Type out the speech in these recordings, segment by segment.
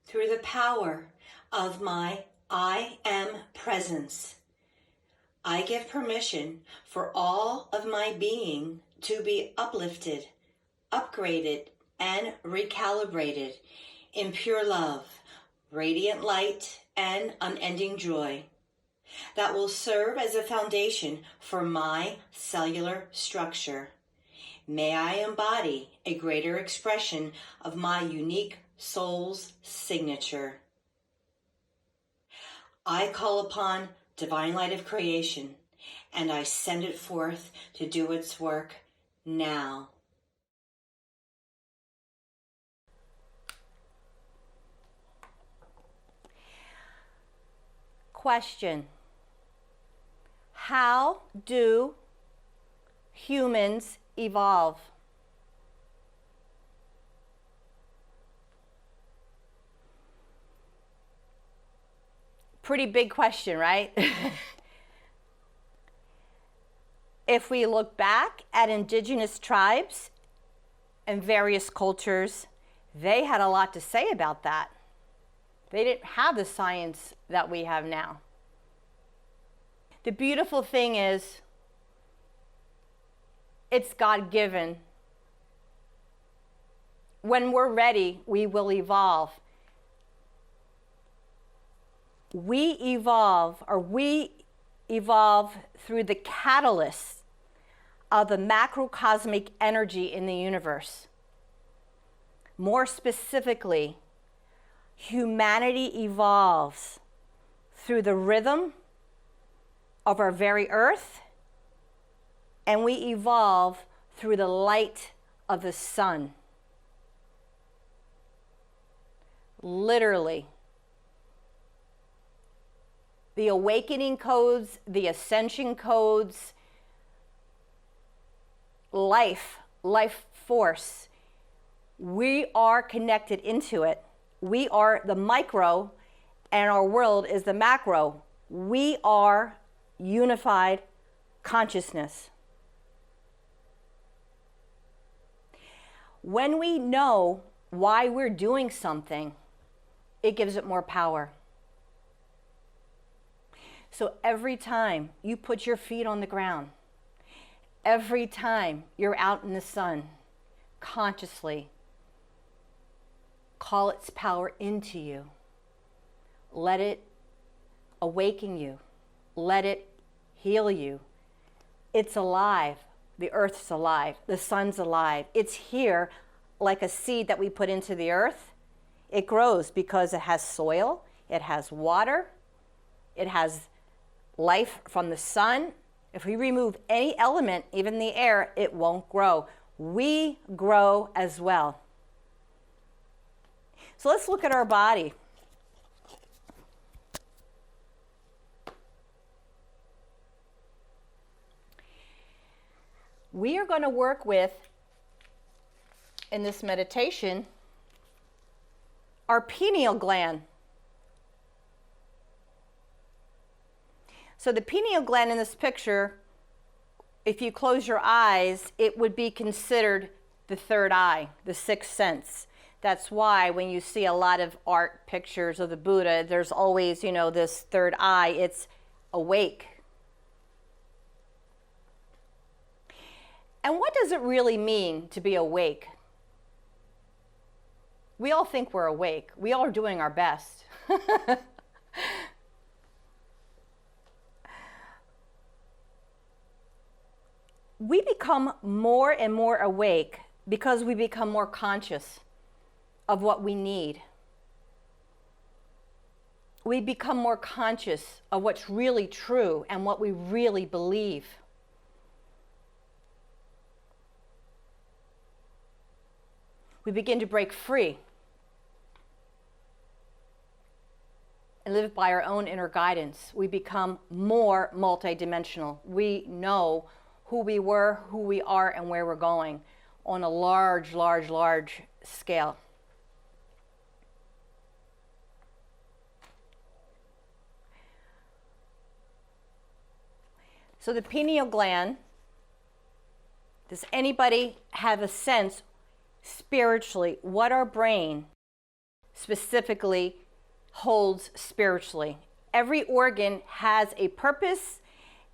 through the power of my I am presence. I give permission for all of my being to be uplifted, upgraded, and recalibrated in pure love, radiant light, and unending joy that will serve as a foundation for my cellular structure. May I embody a greater expression of my unique soul's signature. I call upon divine light of creation, and I send it forth to do its work now. Question: how do humans evolve? Pretty big question, right? If we look back at indigenous tribes and various cultures, they had a lot to say about that. They didn't have the science that we have now. The beautiful thing is, it's God-given. When we're ready, we will evolve. We evolve through the catalyst of the macrocosmic energy in the universe. More specifically, humanity evolves through the rhythm of our very earth, and we evolve through the light of the sun. Literally. The awakening codes, the ascension codes, life force, we are connected into it. We are the micro, and our world is the macro. We are unified consciousness. When we know why we're doing something, it gives it more power. So every time you put your feet on the ground, every time you're out in the sun, consciously call its power into you. Let it awaken you. Let it heal you. It's alive. The earth's alive. The sun's alive. It's here like a seed that we put into the earth. It grows because it has soil, it has water, it has life from the sun. If we remove any element, even the air, it won't grow. We grow as well. So let's look at our body. We are going to work with, in this meditation, our pineal gland. So the pineal gland in this picture, if you close your eyes, it would be considered the third eye, the sixth sense. That's why when you see a lot of art pictures of the Buddha, there's always, this third eye. It's awake. And what does it really mean to be awake? We all think we're awake. We all are doing our best. We become more and more awake because we become more conscious of what we need. We become more conscious of what's really true and what we really believe. We begin to break free and live by our own inner guidance. We become more multidimensional. We know who we were, who we are, and where we're going on a large scale. So the pineal gland, does anybody have a sense spiritually what our brain specifically holds spiritually. Every organ has a purpose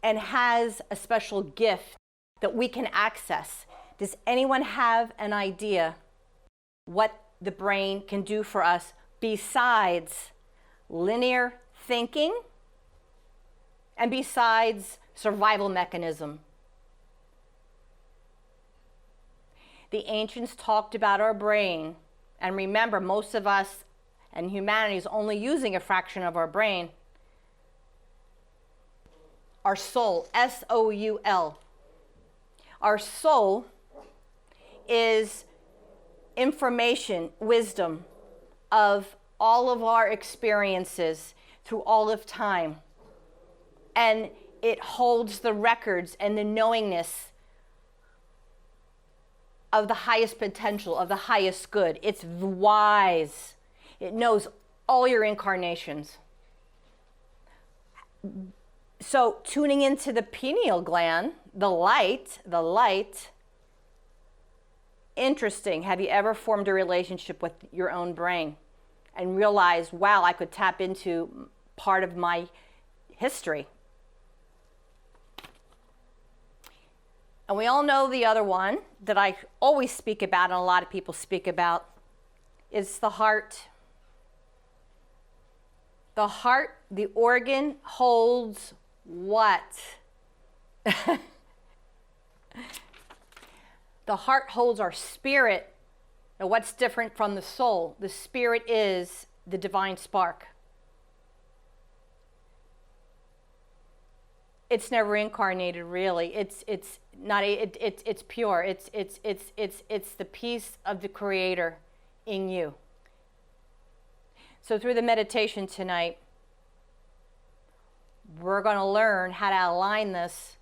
and has a special gift that we can access. Does anyone have an idea what the brain can do for us besides linear thinking and besides survival mechanism? The ancients talked about our brain, and remember, most of us and humanity is only using a fraction of our brain. Our soul, S-O-U-L. Our soul is information, wisdom of all of our experiences through all of time. And it holds the records and the knowingness of the highest potential, of the highest good. It's wise. It knows all your incarnations. So tuning into the pineal gland, the light, interesting. Have you ever formed a relationship with your own brain and realized, wow, I could tap into part of my history? And we all know the other one that I always speak about and a lot of people speak about is the heart. The heart, the organ, holds what? The heart holds our spirit. Now, what's different from the soul? The spirit is the divine spark. It's never incarnated, really. It's pure. It's the peace of the Creator in you. So through the meditation tonight, we're going to learn how to align this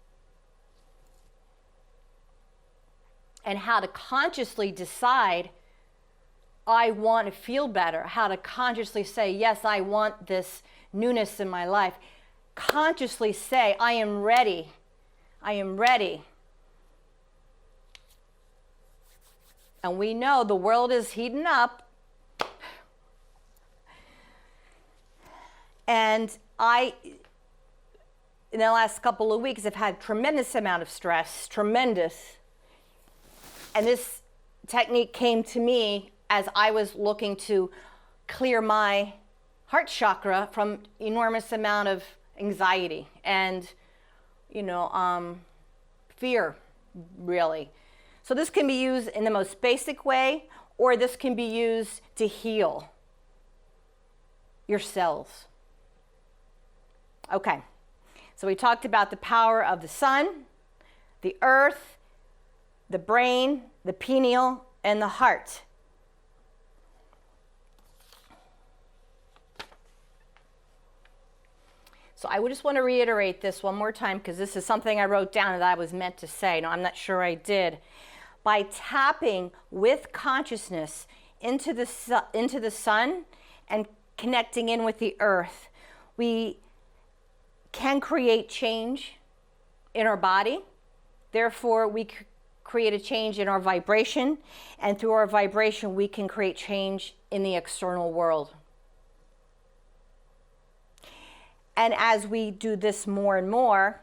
and how to consciously decide, I want to feel better. How to consciously say, yes, I want this newness in my life. Consciously say, I am ready. I am ready. And we know the world is heating up. And in the last couple of weeks, have had tremendous amount of stress, tremendous. And this technique came to me as I was looking to clear my heart chakra from enormous amount of anxiety and, fear, really. So this can be used in the most basic way, or this can be used to heal your cells. Okay, so we talked about the power of the sun, the earth, the brain, the pineal, and the heart. So I would just want to reiterate this one more time because this is something I wrote down that I was meant to say. No, I'm not sure I did. By tapping with consciousness into the sun and connecting in with the earth, we can create change in our body. Therefore, we create a change in our vibration, and through our vibration, we can create change in the external world. And as we do this more and more,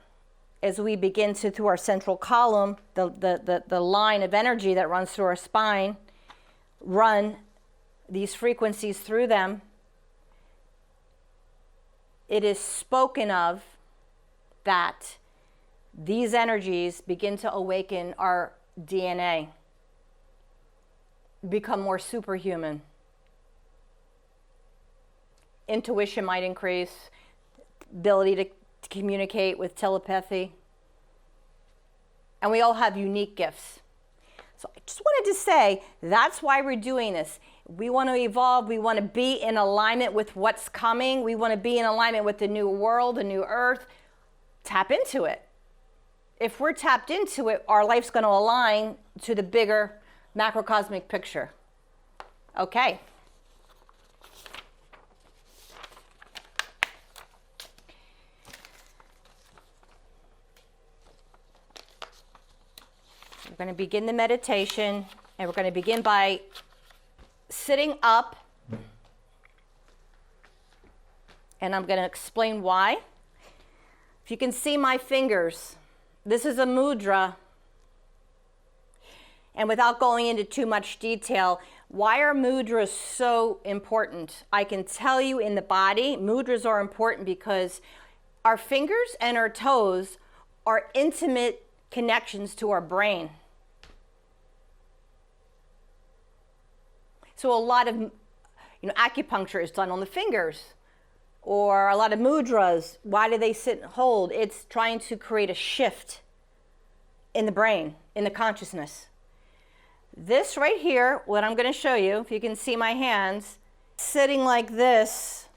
as we begin to, through our central column, the line of energy that runs through our spine, run these frequencies through them, it is spoken of that these energies begin to awaken our DNA, become more superhuman. Intuition might increase, ability to communicate with telepathy. And we all have unique gifts. So I just wanted to say, that's why we're doing this. We want to evolve. We want to be in alignment with what's coming. We want to be in alignment with the new world, the new earth. Tap into it. If we're tapped into it, our life's going to align to the bigger macrocosmic picture. Okay. We're going to begin the meditation, and we're going to begin by sitting up And I'm going to explain why. If you can see my fingers, this is a mudra. And without going into too much detail, why are mudras so important? I can tell you in the body, mudras are important because our fingers and our toes are intimate connections to our brain. So a lot of acupuncture is done on the fingers, or a lot of mudras. Why do they sit and hold? It's trying to create a shift in the brain, in the consciousness. This right here, what I'm going to show you, if you can see my hands, sitting like this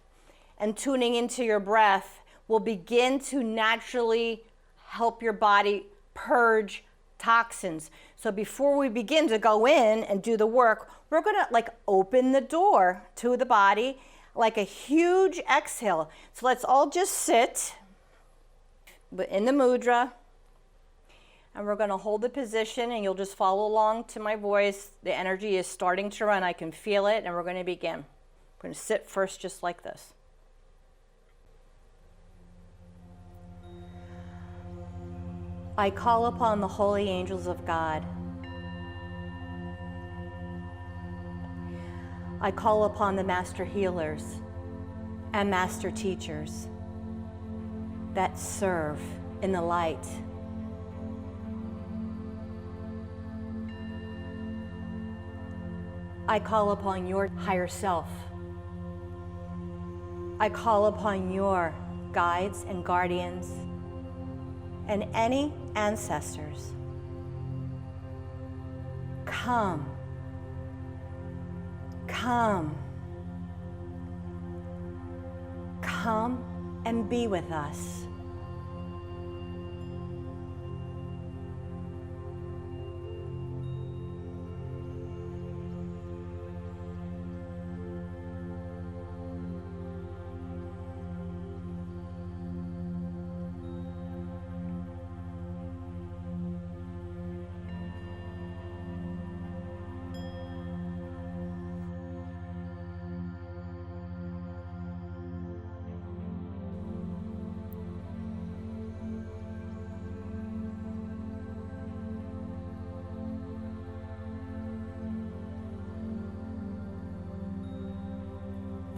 and tuning into your breath will begin to naturally help your body purge toxins. So before we begin to go in and do the work, we're going to open the door to the body like a huge exhale. So let's all just sit in the mudra. And we're going to hold the position, and you'll just follow along to my voice. The energy is starting to run. I can feel it, and we're going to begin. We're going to sit first just like this. I call upon the holy angels of God. I call upon the master healers and master teachers that serve in the light. I call upon your higher self. I call upon your guides and guardians and any ancestors. Come, come, come and be with us.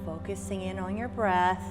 Focusing in on your breath.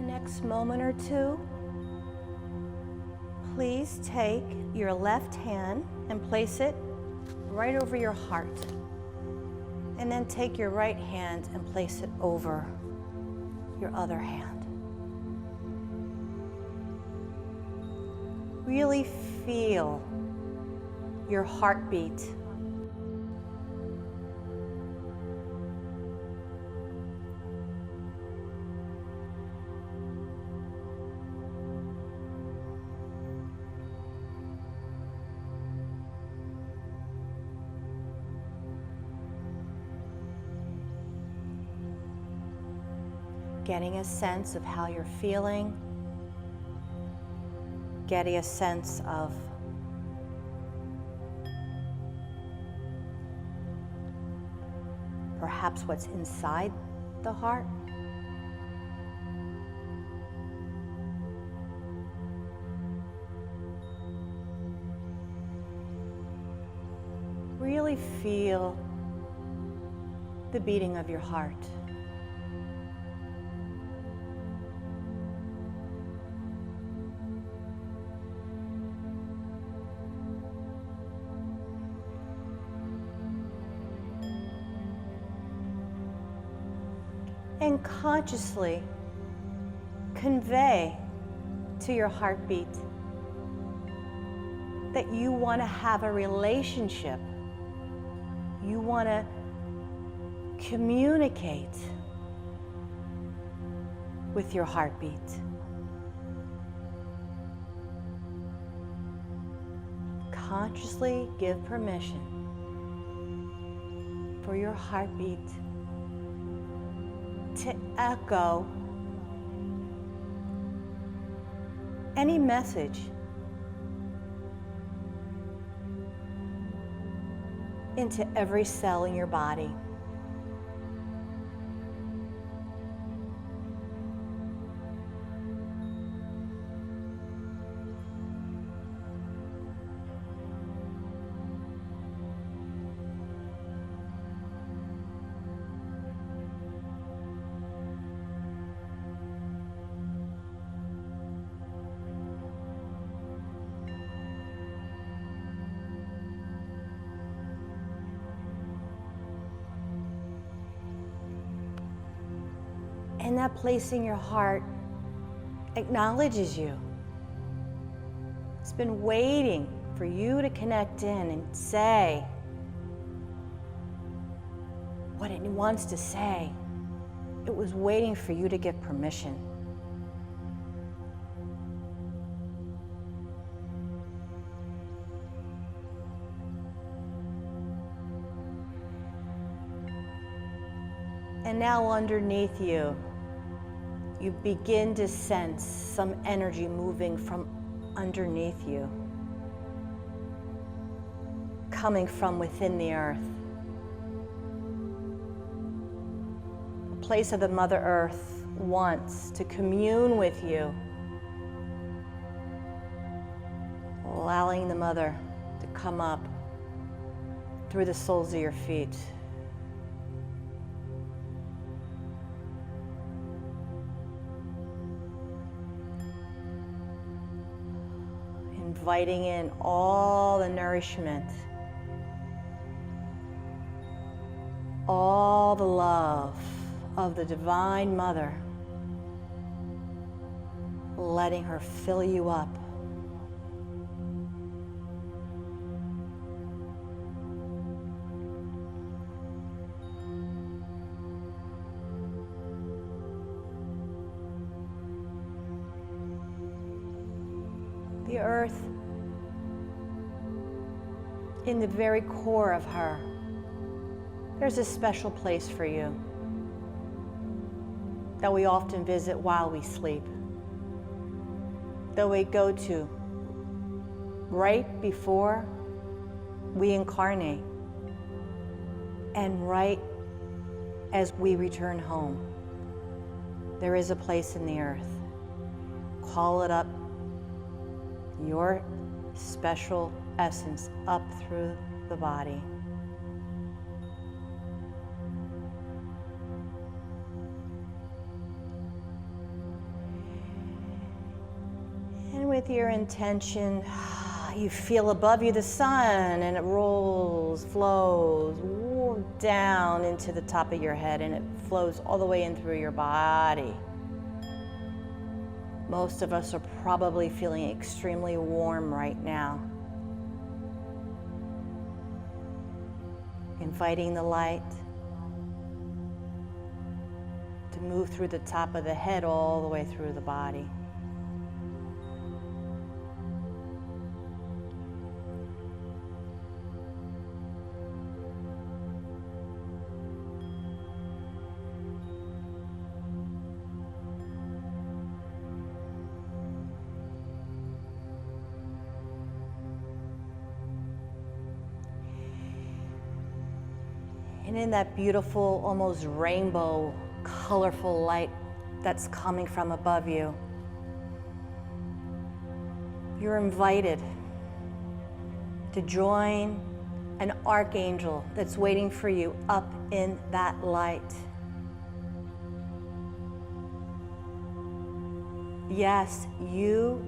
Next moment or two, please take your left hand and place it right over your heart. And then take your right hand and place it over your other hand. Really feel your heartbeat. getting a sense of how you're feeling, getting a sense of perhaps what's inside the heart. Really feel the beating of your heart. And consciously convey to your heartbeat that you want to have a relationship. You want to communicate with your heartbeat. Consciously give permission for your heartbeat to echo any message into every cell in your body. And that place in your heart acknowledges you. It's been waiting for you to connect in and say what it wants to say. It was waiting for you to give permission. And now underneath you, you begin to sense some energy moving from underneath you, coming from within the earth. The place of the Mother Earth wants to commune with you, allowing the Mother to come up through the soles of your feet. Inviting in all the nourishment, all the love of the Divine Mother, letting her fill you up. The earth, in the very core of her, there's a special place for you that we often visit while we sleep, that we go to right before we incarnate and right as we return home. There is a place in the earth. Call it up, your special essence up through the body. And with your intention, you feel above you the sun, and it rolls, flows down into the top of your head, and it flows all the way in through your body. Most of us are probably feeling extremely warm right now. Inviting the light to move through the top of the head all the way through the body. And in that beautiful, almost rainbow, colorful light that's coming from above you, you're invited to join an archangel that's waiting for you up in that light. Yes, you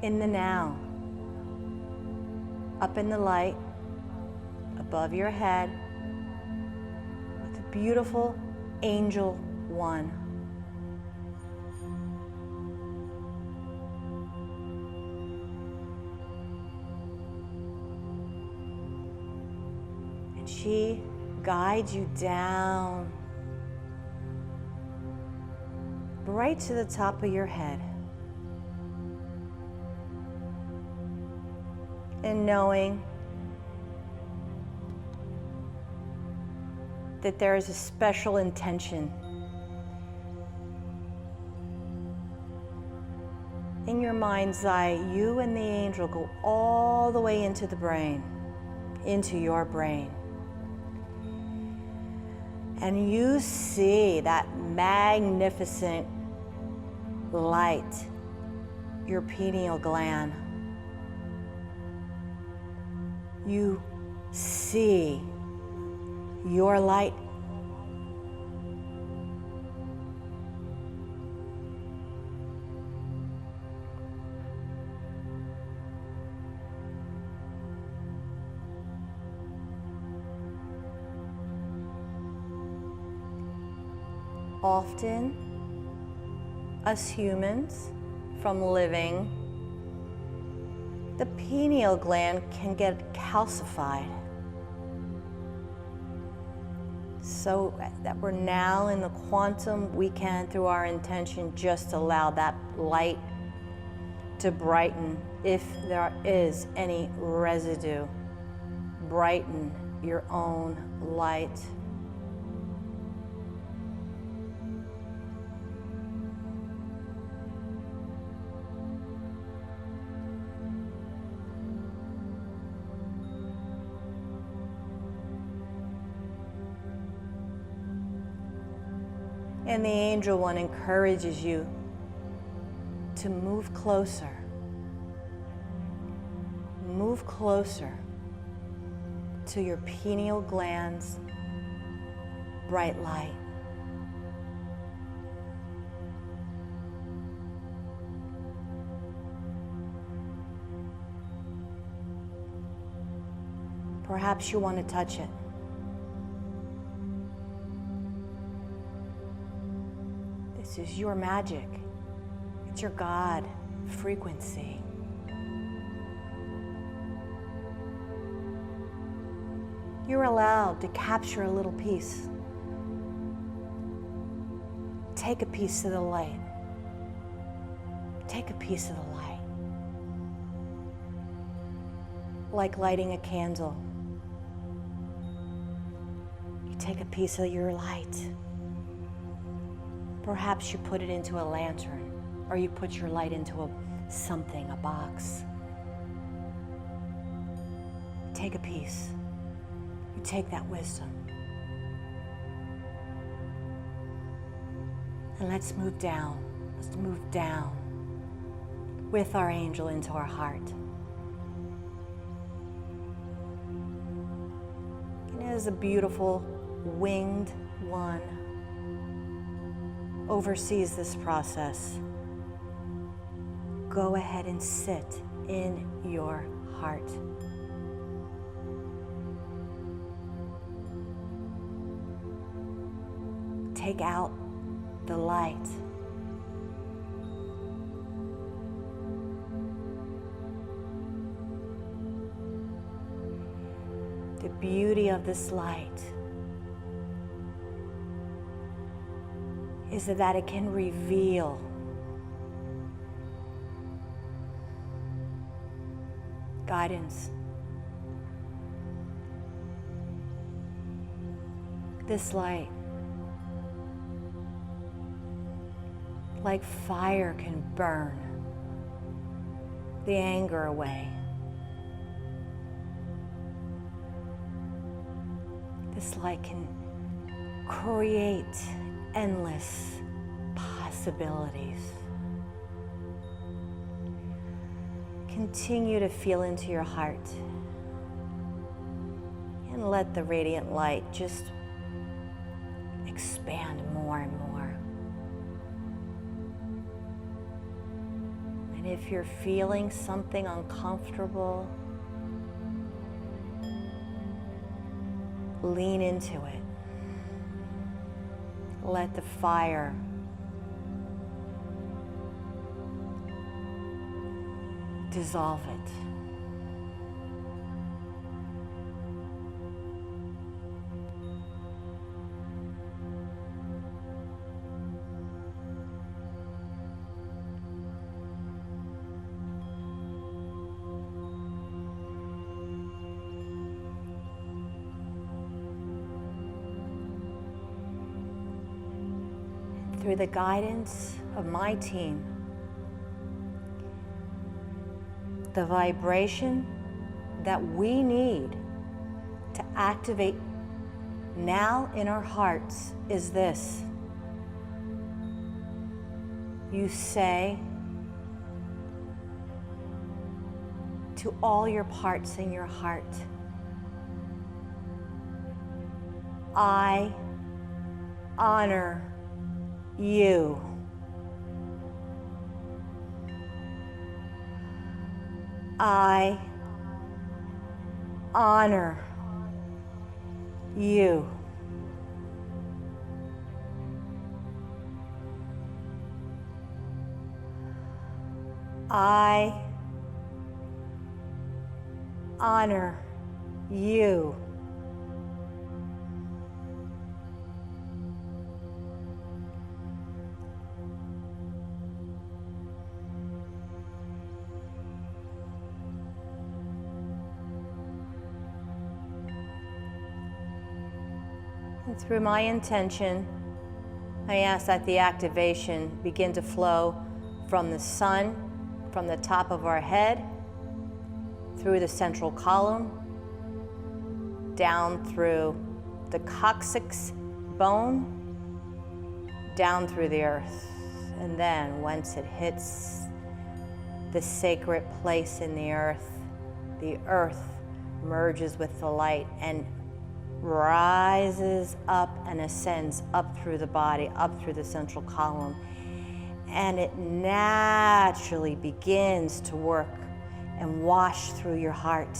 in the now, up in the light, above your head, with a beautiful angel one. And she guides you down right to the top of your head. And knowing that there is a special intention in your mind's eye, you and the angel go all the way into the brain, into your brain. And you see that magnificent light, your pineal gland. You see your light. Often, us humans, from living, the pineal gland can get calcified. So that we're now in the quantum, we can, through our intention, just allow that light to brighten. If there is any residue, brighten your own light. And the angel one encourages you to move closer. Move closer to your pineal gland's bright light. Perhaps you want to touch it. This is your magic. It's your God frequency. You're allowed to capture a little piece. Take a piece of the light. Take a piece of the light. Like lighting a candle. You take a piece of your light. Perhaps you put it into a lantern, or you put your light into a box. Take a piece. You take that wisdom. And let's move down. Let's move down with our angel into our heart. And it is a beautiful winged one. Oversees this process. Go ahead and sit in your heart. Take out the light. The beauty of this light is that it can reveal guidance. This light, like fire, can burn the anger away. this light can create endless possibilities. Continue to feel into your heart and let the radiant light just expand more and more. And if you're feeling something uncomfortable, lean into it. Let the fire dissolve it. Through the guidance of my team, the vibration that we need to activate now in our hearts is this. You say to all your parts in your heart, I honor you. I honor you. I honor you. And through my intention, I ask that the activation begin to flow from the sun, from the top of our head, through the central column, down through the coccyx bone, down through the earth. And then once it hits the sacred place in the earth merges with the light and rises up and ascends up through the body, up through the central column. And it naturally begins to work and wash through your heart,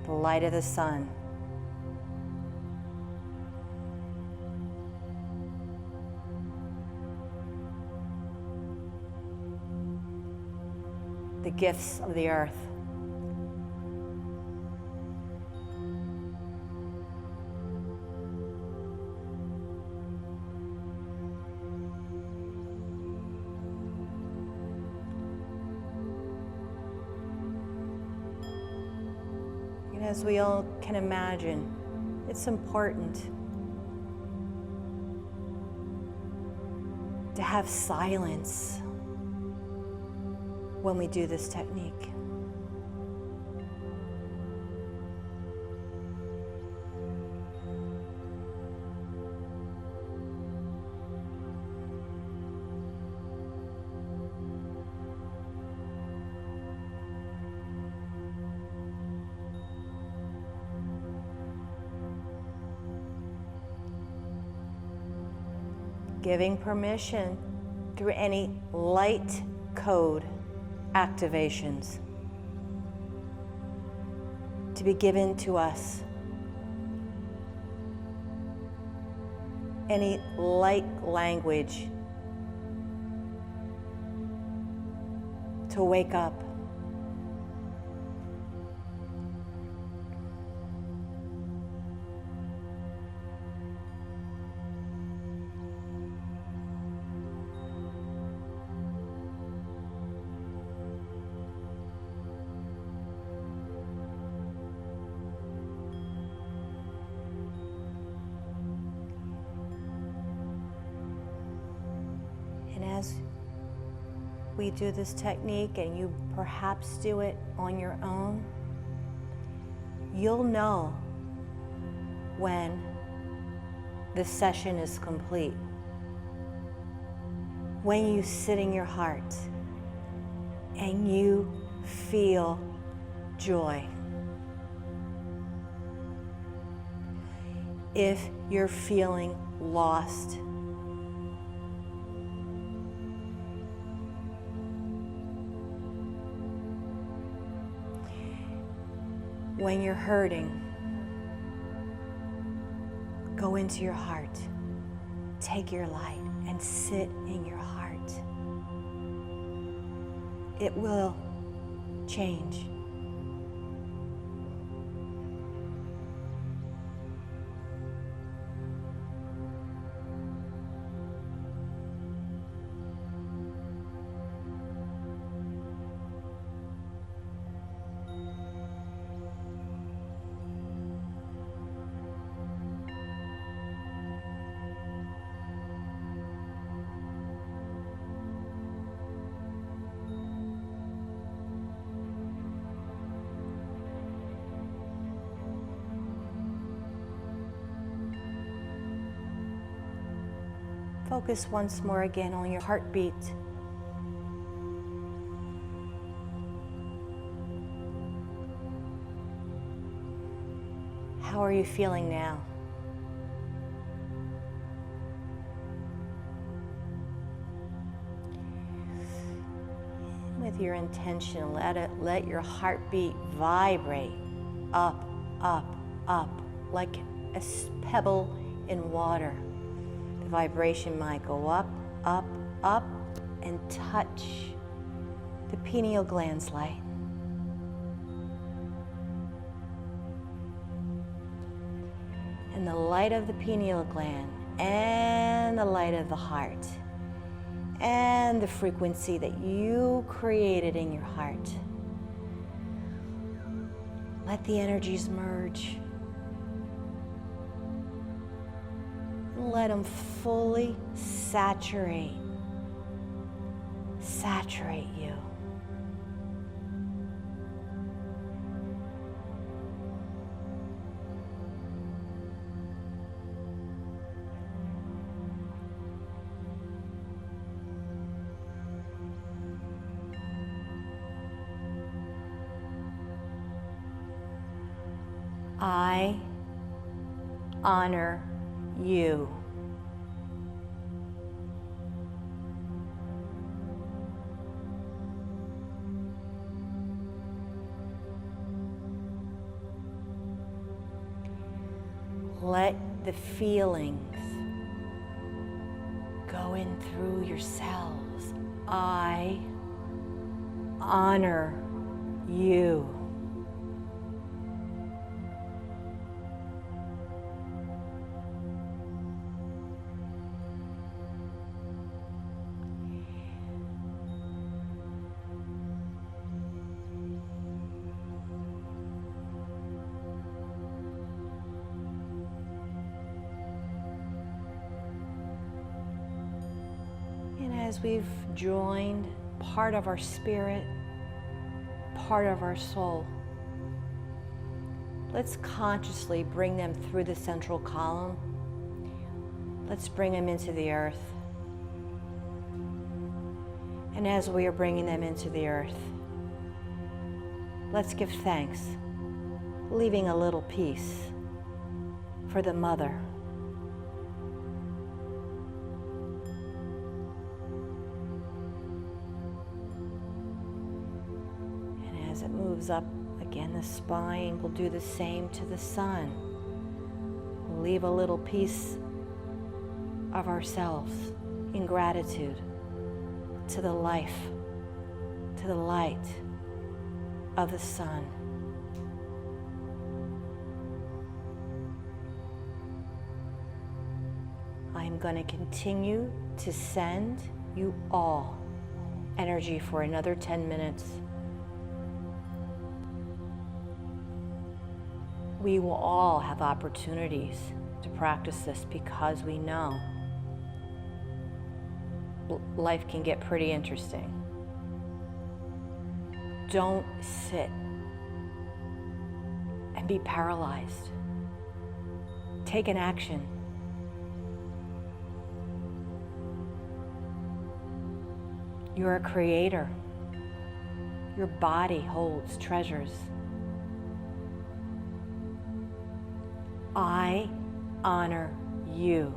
the light of the sun. The gifts of the earth. As we all can imagine, it's important to have silence when we do this technique. Giving permission through any light code activations to be given to us. Any light language to wake up. As we do this technique, and you perhaps do it on your own, you'll know when the session is complete. When you sit in your heart and you feel joy. If you're feeling lost, when you're hurting, go into your heart. Take your light and sit in your heart. It will change. Focus once more again on your heartbeat. How are you feeling now? With your intention, let your heartbeat vibrate up, up, up, like a pebble in water. The vibration might go up, up, up, and touch the pineal gland's light. And the light of the pineal gland, and the light of the heart, and the frequency that you created in your heart. Let the energies merge. Let them fully saturate you. I honor you. Let the feelings go in through your cells. I honor you. As we've joined part of our spirit, part of our soul, let's consciously bring them through the central column. Let's bring them into the earth. And as we are bringing them into the earth, let's give thanks, leaving a little piece for the mother. As it moves up again the spine, we'll do the same to the sun. We'll leave a little piece of ourselves in gratitude to the life, to the light of the sun. I'm going to continue to send you all energy for another 10 minutes. We will all have opportunities to practice this because we know life can get pretty interesting. Don't sit and be paralyzed. Take an action. You're a creator. Your body holds treasures. I honor you.